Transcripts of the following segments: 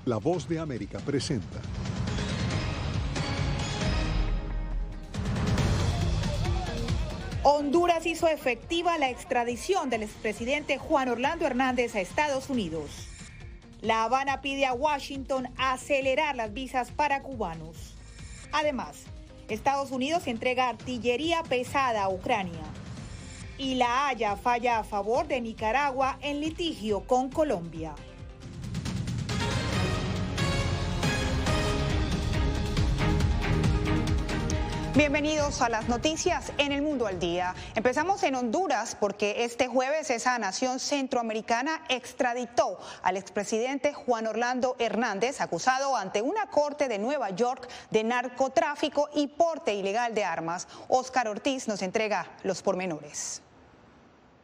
La Voz de América presenta. Honduras hizo efectiva la extradición del expresidente Juan Orlando Hernández a Estados Unidos. La Habana pide a Washington acelerar las visas para cubanos. Además, Estados Unidos entrega artillería pesada a Ucrania. Y La Haya falla a favor de Nicaragua en litigio con Colombia. Bienvenidos a las noticias en El Mundo al Día. Empezamos en Honduras porque este jueves esa nación centroamericana extraditó al expresidente Juan Orlando Hernández, acusado ante una corte de Nueva York de narcotráfico y porte ilegal de armas. Óscar Ortiz nos entrega los pormenores.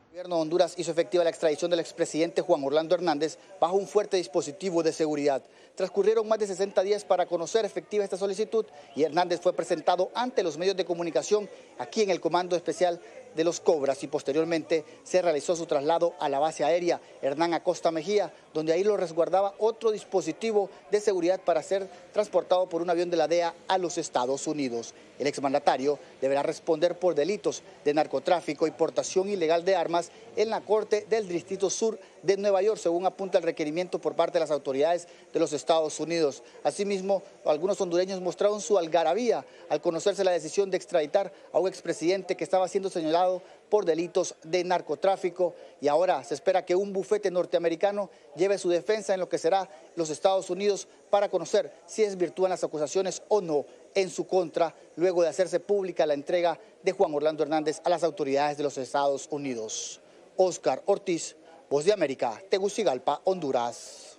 El gobierno de Honduras hizo efectiva la extradición del expresidente Juan Orlando Hernández bajo un fuerte dispositivo de seguridad. Transcurrieron más de 60 días para conocer efectiva esta solicitud y Hernández fue presentado ante los medios de comunicación aquí en el Comando Especial de los Cobras y posteriormente se realizó su traslado a la base aérea Hernán Acosta Mejía, donde ahí lo resguardaba otro dispositivo de seguridad para ser transportado por un avión de la DEA a los Estados Unidos. El exmandatario deberá responder por delitos de narcotráfico y portación ilegal de armas en la Corte del Distrito Sur de Nueva York, según apunta el requerimiento por parte de las autoridades de los Estados Unidos. Asimismo, algunos hondureños mostraron su algarabía al conocerse la decisión de extraditar a un expresidente que estaba siendo señalado por delitos de narcotráfico y ahora se espera que un bufete norteamericano lleve su defensa en lo que será los Estados Unidos para conocer si desvirtúan las acusaciones o no en su contra, luego de hacerse pública la entrega de Juan Orlando Hernández a las autoridades de los Estados Unidos. Óscar Ortiz, Voz de América, Tegucigalpa, Honduras.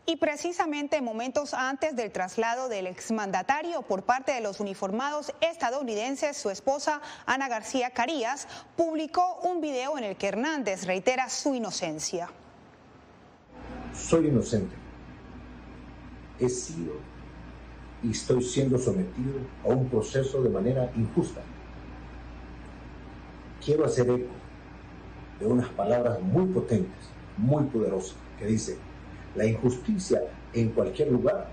Y precisamente momentos antes del traslado del exmandatario por parte de los uniformados estadounidenses, su esposa Ana García Carías publicó un video en el que Hernández reitera su inocencia. Soy inocente. He sido y estoy siendo sometido a un proceso de manera injusta. Quiero hacer eco de unas palabras muy potentes, muy poderosas, que dice: la injusticia en cualquier lugar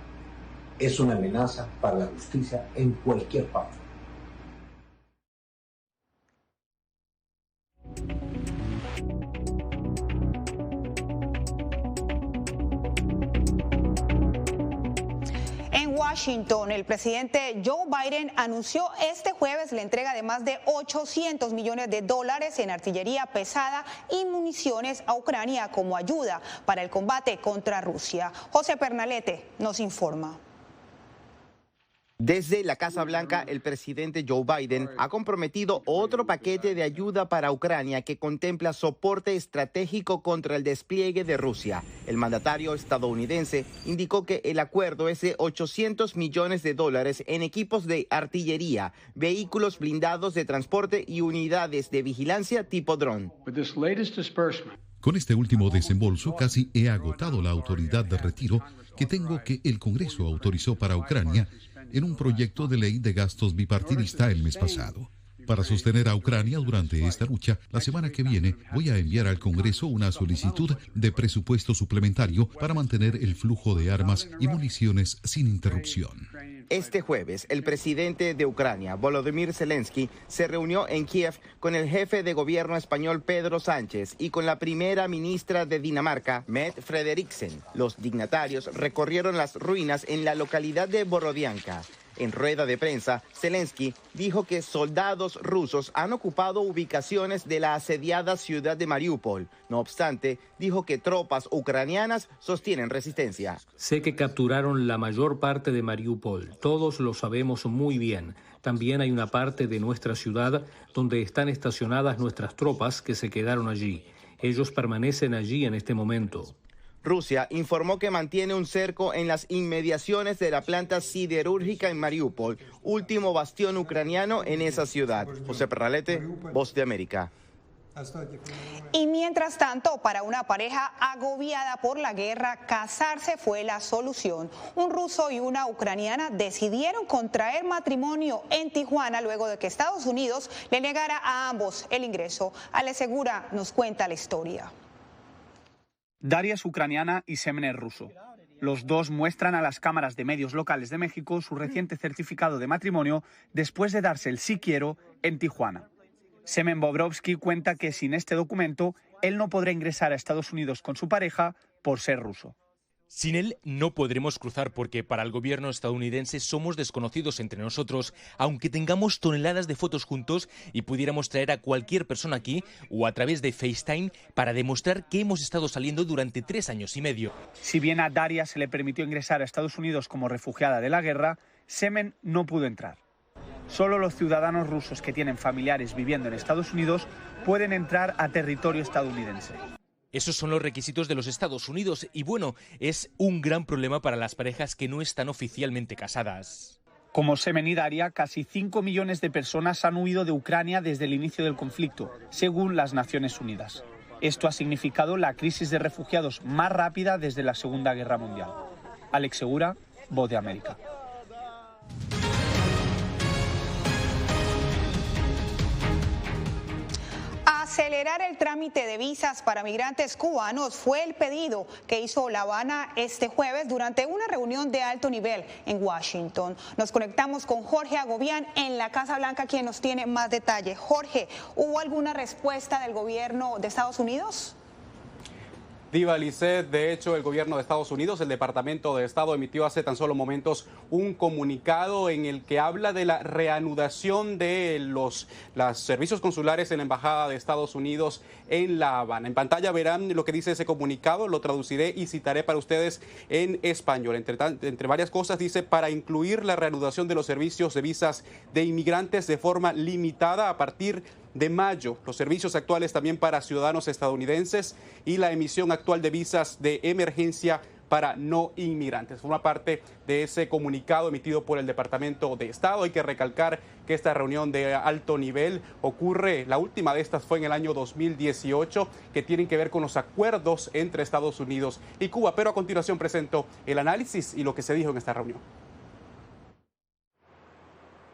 es una amenaza para la justicia en cualquier parte. En Washington, el presidente Joe Biden anunció este jueves la entrega de más de $800 millones en artillería pesada y municiones a Ucrania como ayuda para el combate contra Rusia. José Pernalete nos informa. Desde la Casa Blanca, el presidente Joe Biden ha comprometido otro paquete de ayuda para Ucrania que contempla soporte estratégico contra el despliegue de Rusia. El mandatario estadounidense indicó que el acuerdo es de $800 millones en equipos de artillería, vehículos blindados de transporte y unidades de vigilancia tipo dron. Con este último desembolso casi he agotado la autoridad de retiro que tengo que el Congreso autorizó para Ucrania en un proyecto de ley de gastos bipartidista el mes pasado. Para sostener a Ucrania durante esta lucha, la semana que viene voy a enviar al Congreso una solicitud de presupuesto suplementario para mantener el flujo de armas y municiones sin interrupción. Este jueves, el presidente de Ucrania, Volodymyr Zelensky, se reunió en Kiev con el jefe de gobierno español Pedro Sánchez y con la primera ministra de Dinamarca, Mette Frederiksen. Los dignatarios recorrieron las ruinas en la localidad de Borodianka. En rueda de prensa, Zelensky dijo que soldados rusos han ocupado ubicaciones de la asediada ciudad de Mariupol. No obstante, dijo que tropas ucranianas sostienen resistencia. Sé que capturaron la mayor parte de Mariupol. Todos lo sabemos muy bien. También hay una parte de nuestra ciudad donde están estacionadas nuestras tropas que se quedaron allí. Ellos permanecen allí en este momento. Rusia informó que mantiene un cerco en las inmediaciones de la planta siderúrgica en Mariupol, último bastión ucraniano en esa ciudad. José Pernalete, Voz de América. Y mientras tanto, para una pareja agobiada por la guerra, casarse fue la solución. Un ruso y una ucraniana decidieron contraer matrimonio en Tijuana luego de que Estados Unidos le negara a ambos el ingreso. Ale Segura nos cuenta la historia. Daria es ucraniana y Semen es ruso. Los dos muestran a las cámaras de medios locales de México su reciente certificado de matrimonio después de darse el sí quiero en Tijuana. Semen Bobrovsky cuenta que sin este documento él no podrá ingresar a Estados Unidos con su pareja por ser ruso. Sin él no podremos cruzar porque para el gobierno estadounidense somos desconocidos entre nosotros, aunque tengamos toneladas de fotos juntos y pudiéramos traer a cualquier persona aquí o a través de FaceTime para demostrar que hemos estado saliendo durante 3 años y medio. Si bien a Daria se le permitió ingresar a Estados Unidos como refugiada de la guerra, Semen no pudo entrar. Solo los ciudadanos rusos que tienen familiares viviendo en Estados Unidos pueden entrar a territorio estadounidense. Esos son los requisitos de los Estados Unidos y bueno, es un gran problema para las parejas que no están oficialmente casadas. Como Semen y Daria, casi 5 millones de personas han huido de Ucrania desde el inicio del conflicto, según las Naciones Unidas. Esto ha significado la crisis de refugiados más rápida desde la Segunda Guerra Mundial. Alex Segura, Voz de América. Acelerar el trámite de visas para migrantes cubanos fue el pedido que hizo La Habana este jueves durante una reunión de alto nivel en Washington. Nos conectamos con Jorge Agobián en la Casa Blanca, quien nos tiene más detalles. Jorge, ¿hubo alguna respuesta del gobierno de Estados Unidos? Diva Lisset, de hecho, el gobierno de Estados Unidos, el Departamento de Estado, emitió hace tan solo momentos un comunicado en el que habla de la reanudación de los servicios consulares en la Embajada de Estados Unidos en La Habana. En pantalla verán lo que dice ese comunicado, lo traduciré y citaré para ustedes en español. Entre varias cosas dice, para incluir la reanudación de los servicios de visas de inmigrantes de forma limitada a partir de mayo, los servicios actuales también para ciudadanos estadounidenses y la emisión actual de visas de emergencia para no inmigrantes. Forma parte de ese comunicado emitido por el Departamento de Estado. Hay que recalcar que esta reunión de alto nivel ocurre, la última de estas fue en el año 2018, que tienen que ver con los acuerdos entre Estados Unidos y Cuba. Pero a continuación presento el análisis y lo que se dijo en esta reunión.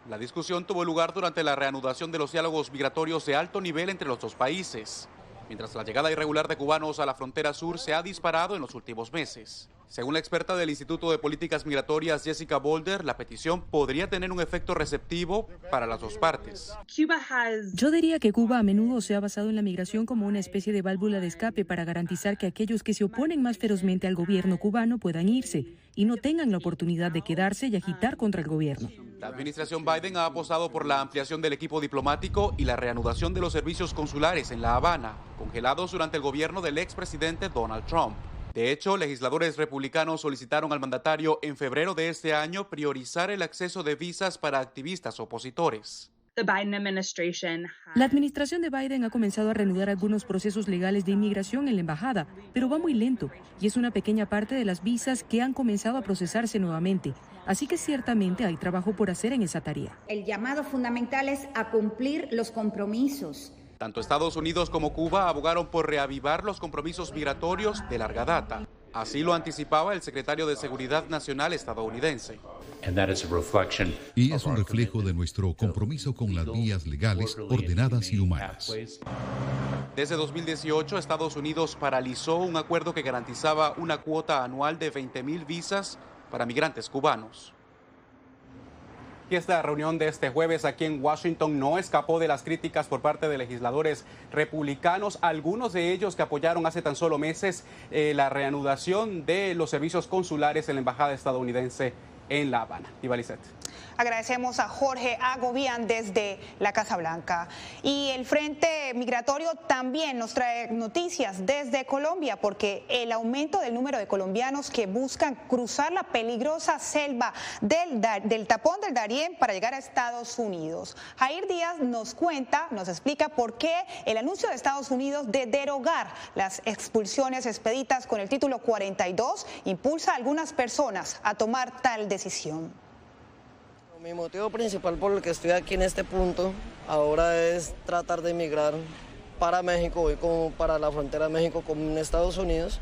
La discusión tuvo lugar durante la reanudación de los diálogos migratorios de alto nivel entre los dos países, mientras la llegada irregular de cubanos a la frontera sur se ha disparado en los últimos meses. Según la experta del Instituto de Políticas Migratorias, Jessica Boulder, la petición podría tener un efecto receptivo para las dos partes. Yo diría que Cuba a menudo se ha basado en la migración como una especie de válvula de escape para garantizar que aquellos que se oponen más ferozmente al gobierno cubano puedan irse y no tengan la oportunidad de quedarse y agitar contra el gobierno. La administración Biden ha apostado por la ampliación del equipo diplomático y la reanudación de los servicios consulares en La Habana, congelados durante el gobierno del expresidente Donald Trump. De hecho, legisladores republicanos solicitaron al mandatario en febrero de este año priorizar el acceso de visas para activistas opositores. La administración de Biden ha comenzado a reanudar algunos procesos legales de inmigración en la embajada, pero va muy lento y es una pequeña parte de las visas que han comenzado a procesarse nuevamente. Así que ciertamente hay trabajo por hacer en esa tarea. El llamado fundamental es a cumplir los compromisos. Tanto Estados Unidos como Cuba abogaron por reavivar los compromisos migratorios de larga data. Así lo anticipaba el secretario de Seguridad Nacional estadounidense. Y es un reflejo de nuestro compromiso con las vías legales, ordenadas y humanas. Desde 2018, Estados Unidos paralizó un acuerdo que garantizaba una cuota anual de 20,000 visas para migrantes cubanos. Y esta reunión de este jueves aquí en Washington no escapó de las críticas por parte de legisladores republicanos, algunos de ellos que apoyaron hace tan solo meses la reanudación de los servicios consulares en la embajada estadounidense en La Habana. Diva Lisset. Agradecemos a Jorge Agobián desde la Casa Blanca. Y el Frente Migratorio también nos trae noticias desde Colombia, porque el aumento del número de colombianos que buscan cruzar la peligrosa selva del tapón del Darién para llegar a Estados Unidos. Jair Díaz nos explica por qué el anuncio de Estados Unidos de derogar las expulsiones expeditas con el título 42 impulsa a algunas personas a tomar tal decisión. Mi motivo principal por el que estoy aquí en este punto ahora es tratar de emigrar para México y como para la frontera de México con Estados Unidos,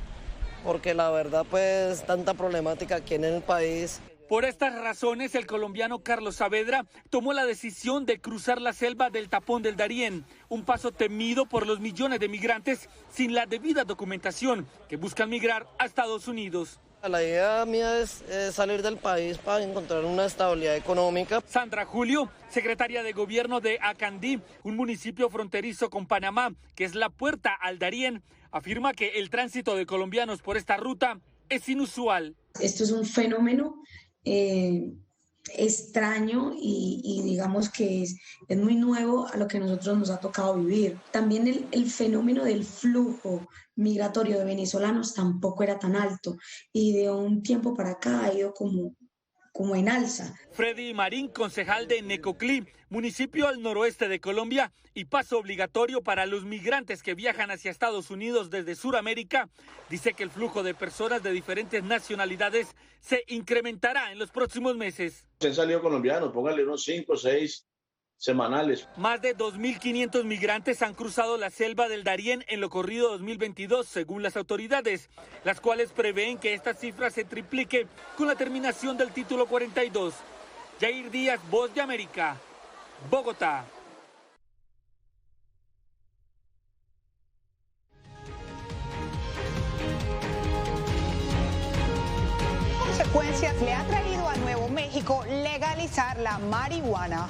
porque la verdad pues tanta problemática aquí en el país. Por estas razones, el colombiano Carlos Saavedra tomó la decisión de cruzar la selva del Tapón del Darién, un paso temido por los millones de migrantes sin la debida documentación que buscan migrar a Estados Unidos. La idea mía es salir del país para encontrar una estabilidad económica. Sandra Julio, secretaria de gobierno de Acandí, un municipio fronterizo con Panamá, que es la puerta al Darién, afirma que el tránsito de colombianos por esta ruta es inusual. Esto es un fenómeno extraño y digamos que es muy nuevo a lo que nosotros nos ha tocado vivir. También el fenómeno del flujo migratorio de venezolanos tampoco era tan alto y de un tiempo para acá ha ido como en alza. Freddy Marín, concejal de Necoclí, municipio al noroeste de Colombia y paso obligatorio para los migrantes que viajan hacia Estados Unidos desde Sudamérica, dice que el flujo de personas de diferentes nacionalidades se incrementará en los próximos meses. Se han salido colombianos, póngale unos 5 o 6 semanales. Más de 2.500 migrantes han cruzado la selva del Darién en lo corrido 2022, según las autoridades, las cuales prevén que esta cifra se triplique con la terminación del título 42. Jair Díaz, Voz de América, Bogotá. Consecuencias le ha traído a Nuevo México legalizar la marihuana.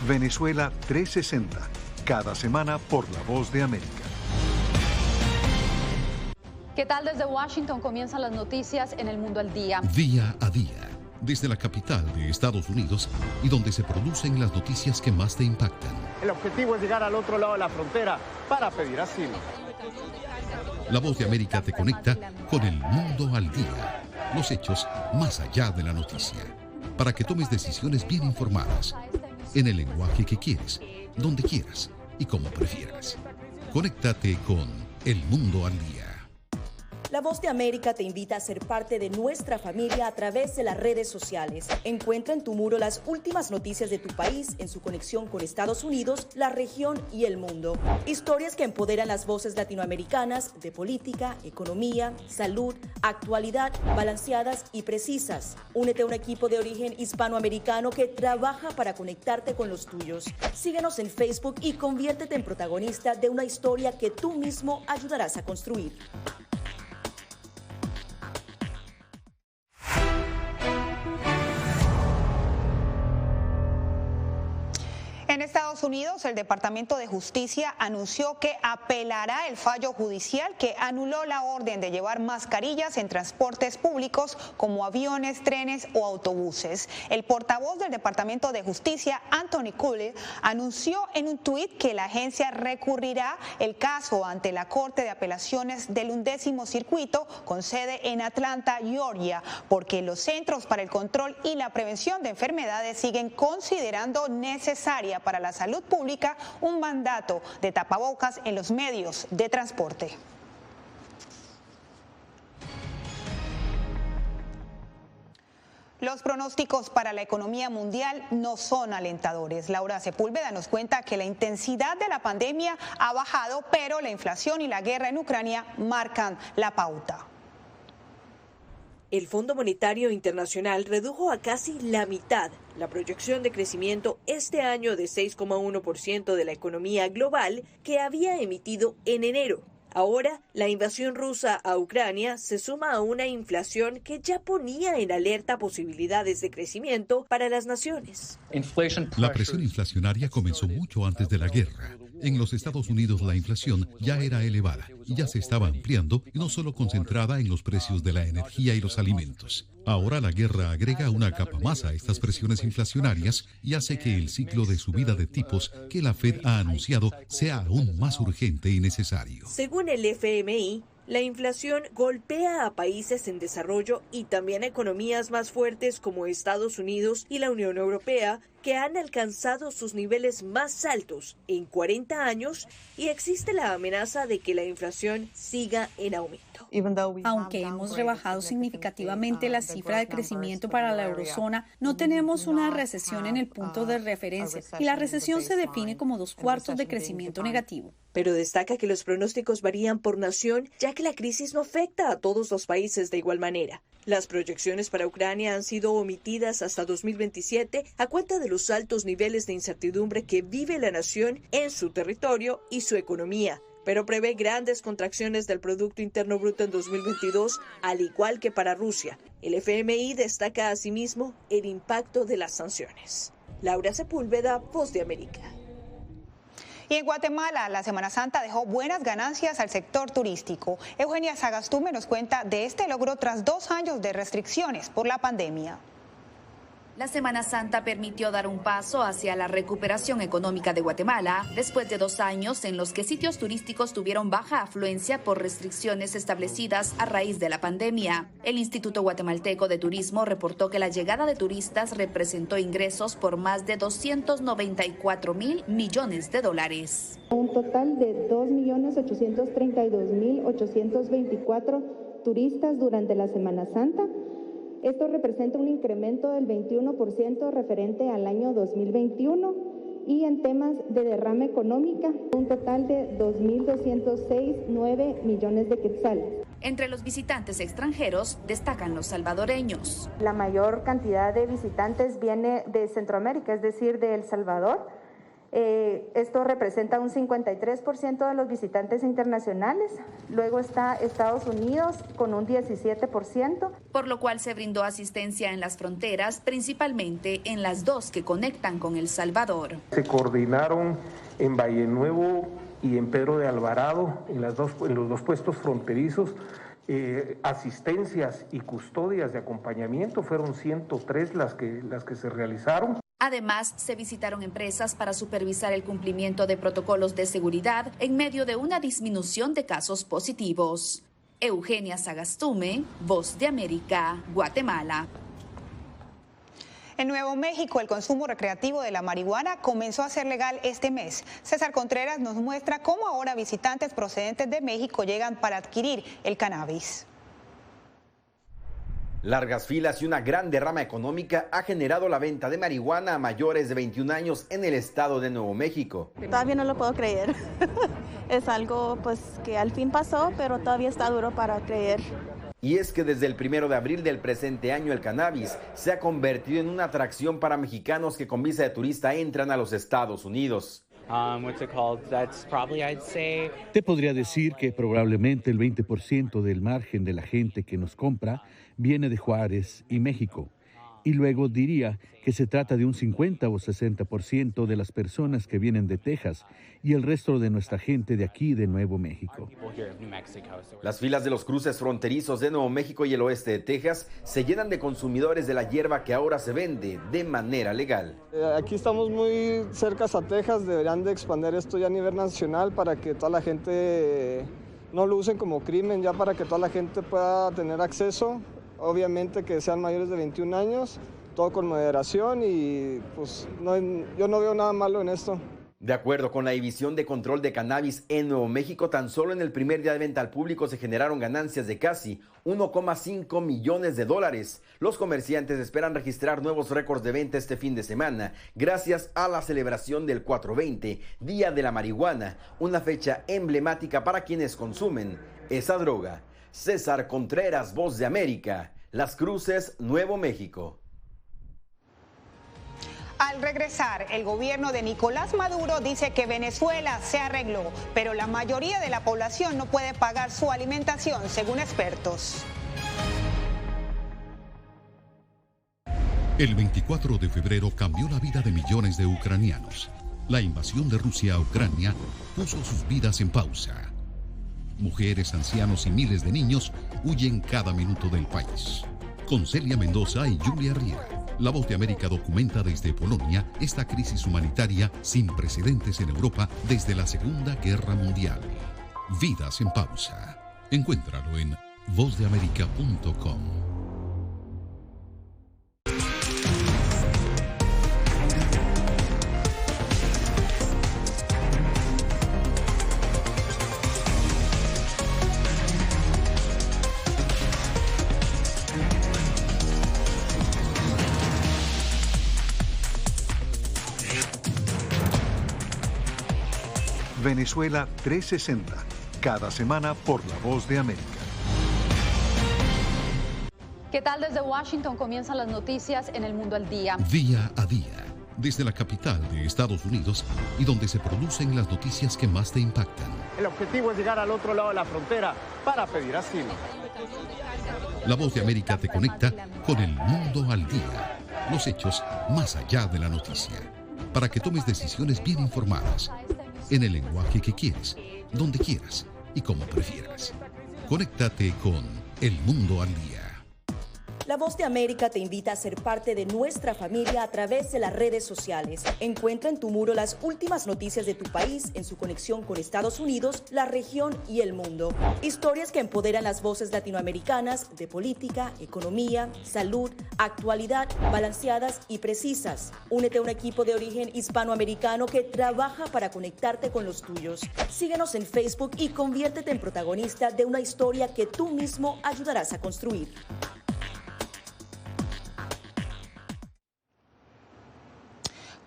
Venezuela 360, cada semana por La Voz de América. ¿Qué tal? Desde Washington comienzan las noticias en El Mundo al Día. Día a día, desde la capital de Estados Unidos y donde se producen las noticias que más te impactan. El objetivo es llegar al otro lado de la frontera para pedir asilo. La Voz de América te conecta con El Mundo al Día. Los hechos más allá de la noticia. Para que tomes decisiones bien informadas. En el lenguaje que quieres, donde quieras y como prefieras. Conéctate con El Mundo al Día. La Voz de América te invita a ser parte de nuestra familia a través de las redes sociales. Encuentra en tu muro las últimas noticias de tu país en su conexión con Estados Unidos, la región y el mundo. Historias que empoderan las voces latinoamericanas de política, economía, salud, actualidad, balanceadas y precisas. Únete a un equipo de origen hispanoamericano que trabaja para conectarte con los tuyos. Síguenos en Facebook y conviértete en protagonista de una historia que tú mismo ayudarás a construir. En Estados Unidos, el Departamento de Justicia anunció que apelará el fallo judicial que anuló la orden de llevar mascarillas en transportes públicos como aviones, trenes o autobuses. El portavoz del Departamento de Justicia, Anthony Cooley, anunció en un tuit que la agencia recurrirá el caso ante la Corte de Apelaciones del 11º Circuito con sede en Atlanta, Georgia, porque los Centros para el Control y la Prevención de Enfermedades siguen considerando necesaria para la salud pública un mandato de tapabocas en los medios de transporte. Los pronósticos para la economía mundial no son alentadores. Laura Sepúlveda nos cuenta que la intensidad de la pandemia ha bajado, pero la inflación y la guerra en Ucrania marcan la pauta. El Fondo Monetario Internacional redujo a casi la mitad la proyección de crecimiento este año de 6,1% de la economía global que había emitido en enero. Ahora, la invasión rusa a Ucrania se suma a una inflación que ya ponía en alerta posibilidades de crecimiento para las naciones. La presión inflacionaria comenzó mucho antes de la guerra. En los Estados Unidos la inflación ya era elevada y ya se estaba ampliando y no solo concentrada en los precios de la energía y los alimentos. Ahora la guerra agrega una capa más a estas presiones inflacionarias y hace que el ciclo de subida de tipos que la Fed ha anunciado sea aún más urgente y necesario. Según el FMI, la inflación golpea a países en desarrollo y también a economías más fuertes como Estados Unidos y la Unión Europea, que han alcanzado sus niveles más altos en 40 años, y existe la amenaza de que la inflación siga en aumento. Aunque hemos rebajado significativamente la cifra de crecimiento para la eurozona, no tenemos una recesión en el punto de referencia y la recesión se define como 2/4 de crecimiento negativo. Pero destaca que los pronósticos varían por nación, ya que la crisis no afecta a todos los países de igual manera. Las proyecciones para Ucrania han sido omitidas hasta 2027 a cuenta de los altos niveles de incertidumbre que vive la nación en su territorio y su economía, pero prevé grandes contracciones del Producto Interno Bruto en 2022, al igual que para Rusia. El FMI destaca asimismo el impacto de las sanciones. Laura Sepúlveda, Voz de América. Y en Guatemala, la Semana Santa dejó buenas ganancias al sector turístico. Eugenia Sagastume nos cuenta de este logro tras 2 años de restricciones por la pandemia. La Semana Santa permitió dar un paso hacia la recuperación económica de Guatemala después de 2 años en los que sitios turísticos tuvieron baja afluencia por restricciones establecidas a raíz de la pandemia. El Instituto Guatemalteco de Turismo reportó que la llegada de turistas representó ingresos por más de 294.000 millones de dólares. Un total de 2.832.824 turistas durante la Semana Santa. Esto representa un incremento del 21% referente al año 2021 y en temas de derrama económica, un total de 2.206.9 millones de quetzales. Entre los visitantes extranjeros destacan los salvadoreños. La mayor cantidad de visitantes viene de Centroamérica, es decir, de El Salvador. Esto representa un 53% de los visitantes internacionales. Luego está Estados Unidos con un 17%. Por lo cual se brindó asistencia en las fronteras, principalmente en las 2 que conectan con El Salvador. Se coordinaron en Valle Nuevo y en Pedro de Alvarado, en los 2 puestos fronterizos, asistencias y custodias de acompañamiento. Fueron 103 las que se realizaron. Además, se visitaron empresas para supervisar el cumplimiento de protocolos de seguridad en medio de una disminución de casos positivos. Eugenia Sagastume, Voz de América, Guatemala. En Nuevo México, el consumo recreativo de la marihuana comenzó a ser legal este mes. César Contreras nos muestra cómo ahora visitantes procedentes de México llegan para adquirir el cannabis. Largas filas y una gran derrama económica ha generado la venta de marihuana a mayores de 21 años en el estado de Nuevo México. Todavía no lo puedo creer. Es algo pues que al fin pasó, pero todavía está duro para creer. Y es que desde el 1 de abril del presente año el cannabis se ha convertido en una atracción para mexicanos que con visa de turista entran a los Estados Unidos. Te podría decir que probablemente el 20% del margen de la gente que nos compra viene de Juárez y México. Y luego diría que se trata de un 50 o 60% de las personas que vienen de Texas y el resto de nuestra gente de aquí de Nuevo México. Las filas de los cruces fronterizos de Nuevo México y el oeste de Texas se llenan de consumidores de la hierba que ahora se vende de manera legal. Aquí estamos muy cerca a Texas, deberían de expandir esto ya a nivel nacional para que toda la gente no lo usen como crimen, ya para que toda la gente pueda tener acceso. Obviamente que sean mayores de 21 años, todo con moderación y pues yo no veo nada malo en esto. De acuerdo con la División de Control de Cannabis en Nuevo México, tan solo en el primer día de venta al público se generaron ganancias de casi 1,5 millones de dólares. Los comerciantes esperan registrar nuevos récords de venta este fin de semana, gracias a la celebración del 420, Día de la Marihuana, una fecha emblemática para quienes consumen esa droga. César Contreras, Voz de América, Las Cruces, Nuevo México. Al regresar, el gobierno de Nicolás Maduro dice que Venezuela se arregló, pero la mayoría de la población no puede pagar su alimentación, según expertos. El 24 de febrero cambió la vida de millones de ucranianos. La invasión de Rusia a Ucrania puso sus vidas en pausa. Mujeres, ancianos y miles de niños huyen cada minuto del país. con Celia Mendoza y Julia Riera. La Voz de América documenta desde Polonia esta crisis humanitaria sin precedentes en Europa desde la Segunda Guerra Mundial. Vidas en pausa. Encuéntralo en vozdeamerica.com. Venezuela 360, cada semana por La Voz de América. ¿Qué tal? Desde Washington comienzan las noticias en El Mundo al Día. Día a día, desde la capital de Estados Unidos y donde se producen las noticias que más te impactan. El objetivo es llegar al otro lado de la frontera para pedir asilo. La Voz de América te conecta con El Mundo al Día. Los hechos más allá de la noticia. Para que tomes decisiones bien informadas. En el lenguaje que quieres, donde quieras y como prefieras. Conéctate con El Mundo al Día. La Voz de América te invita a ser parte de nuestra familia a través de las redes sociales. Encuentra en tu muro las últimas noticias de tu país en su conexión con Estados Unidos, la región y el mundo. Historias que empoderan las voces latinoamericanas de política, economía, salud, actualidad, balanceadas y precisas. Únete a un equipo de origen hispanoamericano que trabaja para conectarte con los tuyos. Síguenos en Facebook y conviértete en protagonista de una historia que tú mismo ayudarás a construir.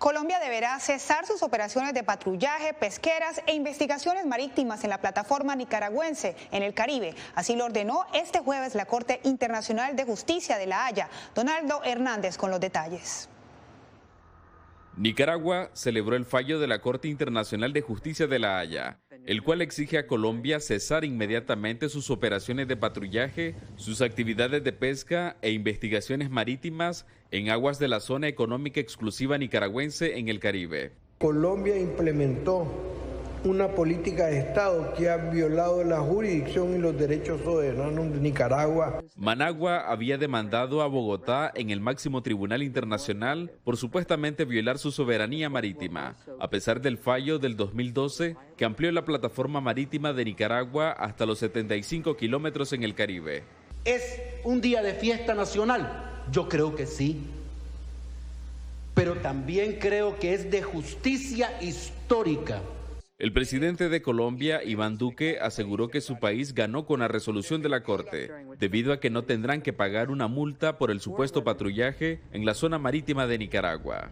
Colombia deberá cesar sus operaciones de patrullaje, pesqueras e investigaciones marítimas en la plataforma nicaragüense en el Caribe. Así lo ordenó este jueves la Corte Internacional de Justicia de La Haya. Donaldo Hernández con los detalles. Nicaragua celebró el fallo de la Corte Internacional de Justicia de La Haya, el cual exige a Colombia cesar inmediatamente sus operaciones de patrullaje, sus actividades de pesca e investigaciones marítimas en aguas de la zona económica exclusiva nicaragüense en el Caribe. Colombia implementó una política de Estado que ha violado la jurisdicción y los derechos soberanos de Nicaragua. Managua había demandado a Bogotá en el máximo tribunal internacional por supuestamente violar su soberanía marítima, a pesar del fallo del 2012 que amplió la plataforma marítima de Nicaragua hasta los 75 kilómetros en el Caribe. ¿Es un día de fiesta nacional? Yo creo que sí. Pero también creo que es de justicia histórica. El presidente de Colombia, Iván Duque, aseguró que su país ganó con la resolución de la Corte, debido a que no tendrán que pagar una multa por el supuesto patrullaje en la zona marítima de Nicaragua.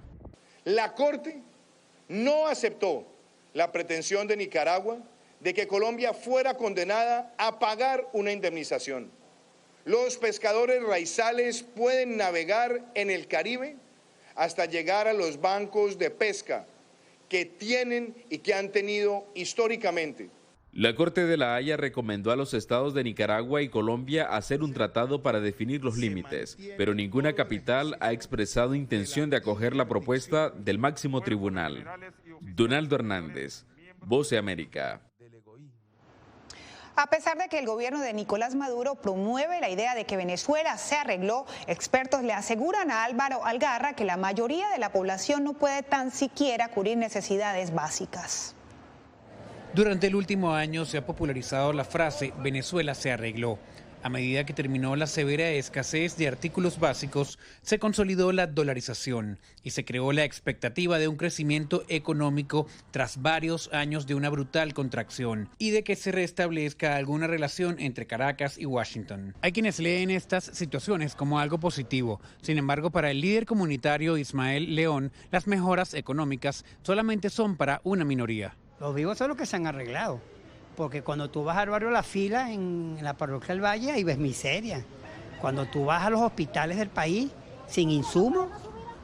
La Corte no aceptó la pretensión de Nicaragua de que Colombia fuera condenada a pagar una indemnización. Los pescadores raizales pueden navegar en el Caribe hasta llegar a los bancos de pesca que tienen y que han tenido históricamente. La Corte de La Haya recomendó a los estados de Nicaragua y Colombia hacer un tratado para definir los límites, pero ninguna capital ha expresado intención de acoger la propuesta del máximo tribunal. Donaldo Hernández, Voz de América. A pesar de que el gobierno de Nicolás Maduro promueve la idea de que Venezuela se arregló, expertos le aseguran a Álvaro Algarra que la mayoría de la población no puede tan siquiera cubrir necesidades básicas. Durante el último año se ha popularizado la frase «Venezuela se arregló». A medida que terminó la severa escasez de artículos básicos, se consolidó la dolarización y se creó la expectativa de un crecimiento económico tras varios años de una brutal contracción y de que se restablezca alguna relación entre Caracas y Washington. Hay quienes leen estas situaciones como algo positivo. Sin embargo, para el líder comunitario Ismael León, las mejoras económicas solamente son para una minoría. Los vivos son los que se han arreglado. Porque cuando tú vas al barrio La Fila, en la parroquia del Valle, ahí ves miseria. Cuando tú vas a los hospitales del país, sin insumos,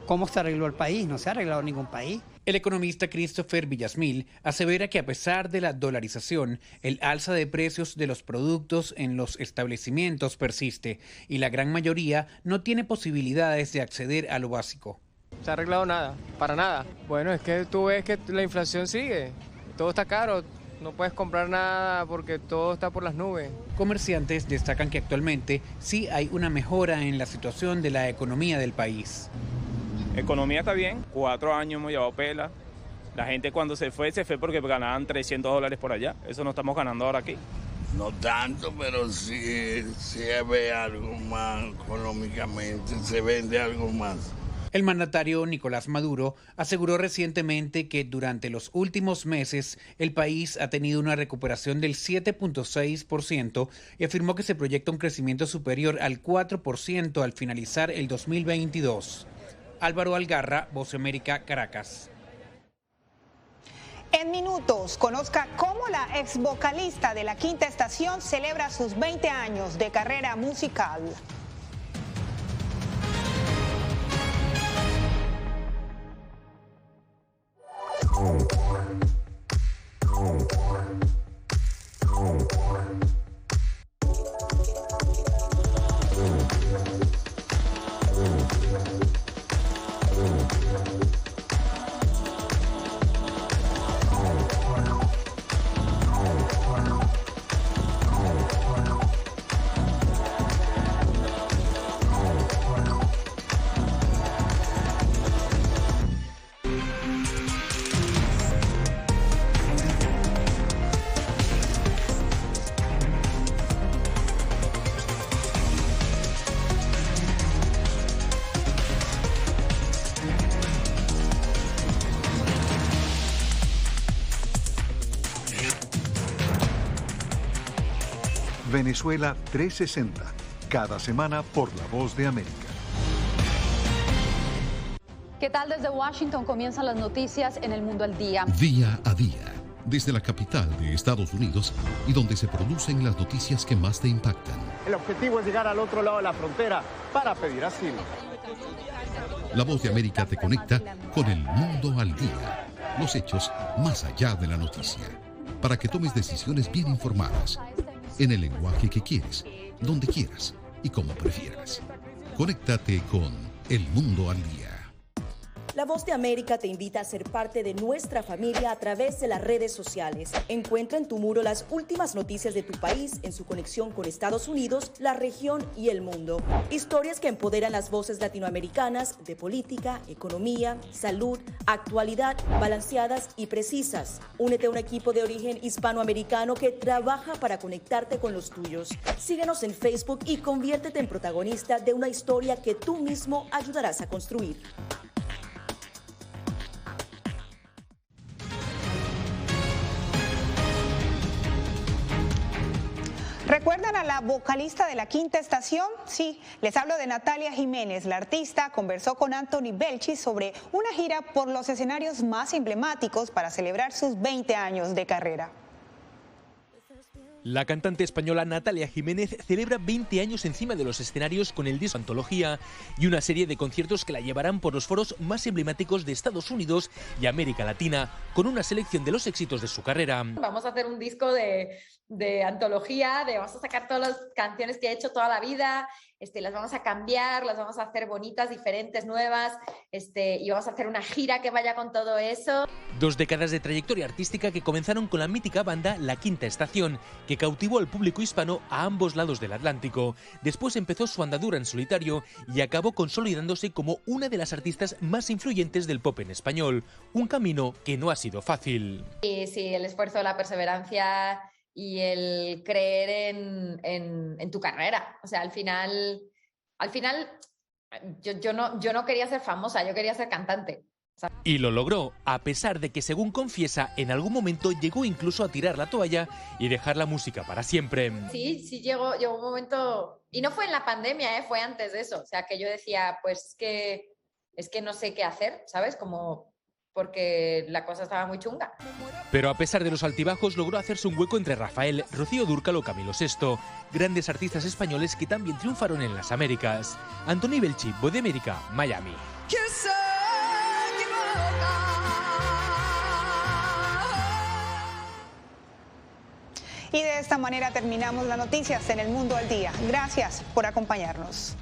¿cómo se arregló el país? No se ha arreglado ningún país. El economista Christopher Villasmil asevera que a pesar de la dolarización, el alza de precios de los productos en los establecimientos persiste y la gran mayoría no tiene posibilidades de acceder a lo básico. No se ha arreglado nada, para nada. Bueno, es que tú ves que la inflación sigue, todo está caro. No puedes comprar nada porque todo está por las nubes. Comerciantes destacan que actualmente sí hay una mejora en la situación de la economía del país. Economía está bien, 4 años hemos llevado pela. La gente cuando se fue porque ganaban $300 por allá. Eso no estamos ganando ahora aquí. No tanto, pero sí se ve algo más económicamente, se vende algo más. El mandatario Nicolás Maduro aseguró recientemente que durante los últimos meses el país ha tenido una recuperación del 7.6% y afirmó que se proyecta un crecimiento superior al 4% al finalizar el 2022. Álvaro Algarra, Voz de América, Caracas. En minutos, conozca cómo la ex vocalista de La Quinta Estación celebra sus 20 años de carrera musical. Venezuela 360, cada semana por La Voz de América. ¿Qué tal? Desde Washington comienzan las noticias en El Mundo al Día. Día a día, desde la capital de Estados Unidos y donde se producen las noticias que más te impactan. El objetivo es llegar al otro lado de la frontera para pedir asilo. La Voz de América te conecta con El Mundo al Día. Los hechos más allá de la noticia. Para que tomes decisiones bien informadas. En el lenguaje que quieres, donde quieras y como prefieras. Conéctate con El Mundo al Día. La Voz de América te invita a ser parte de nuestra familia a través de las redes sociales. Encuentra en tu muro las últimas noticias de tu país en su conexión con Estados Unidos, la región y el mundo. Historias que empoderan las voces latinoamericanas de política, economía, salud, actualidad, balanceadas y precisas. Únete a un equipo de origen hispanoamericano que trabaja para conectarte con los tuyos. Síguenos en Facebook y conviértete en protagonista de una historia que tú mismo ayudarás a construir. ¿Recuerdan a la vocalista de La Quinta Estación? Sí, les hablo de Natalia Jiménez. La artista conversó con Anthony Belchi sobre una gira por los escenarios más emblemáticos para celebrar sus 20 años de carrera. La cantante española Natalia Jiménez celebra 20 años encima de los escenarios con el disco Antología y una serie de conciertos que la llevarán por los foros más emblemáticos de Estados Unidos y América Latina, con una selección de los éxitos de su carrera. Vamos a hacer un disco de antología, vamos a sacar todas las canciones que he hecho toda la vida, las vamos a cambiar, las vamos a hacer bonitas, diferentes, nuevas, y vamos a hacer una gira que vaya con todo eso. 2 décadas de trayectoria artística que comenzaron con la mítica banda La Quinta Estación, que cautivó al público hispano a ambos lados del Atlántico. Después empezó su andadura en solitario y acabó consolidándose como una de las artistas más influyentes del pop en español, un camino que no ha sido fácil. Y sí, el esfuerzo, la perseverancia y el creer en tu carrera. O sea, al final yo no quería ser famosa, yo quería ser cantante. Y lo logró, a pesar de que, según confiesa, en algún momento llegó incluso a tirar la toalla y dejar la música para siempre. Sí, llegó un momento, y no fue en la pandemia, fue antes de eso. O sea, que yo decía, pues es que no sé qué hacer, ¿sabes? Porque la cosa estaba muy chunga. Pero a pesar de los altibajos, logró hacerse un hueco entre Rafael, Rocío Dúrcal o Camilo VI, grandes artistas españoles que también triunfaron en las Américas. Anthony Belchi, Voz de América, Miami. Y de esta manera terminamos las noticias en El Mundo al Día. Gracias por acompañarnos.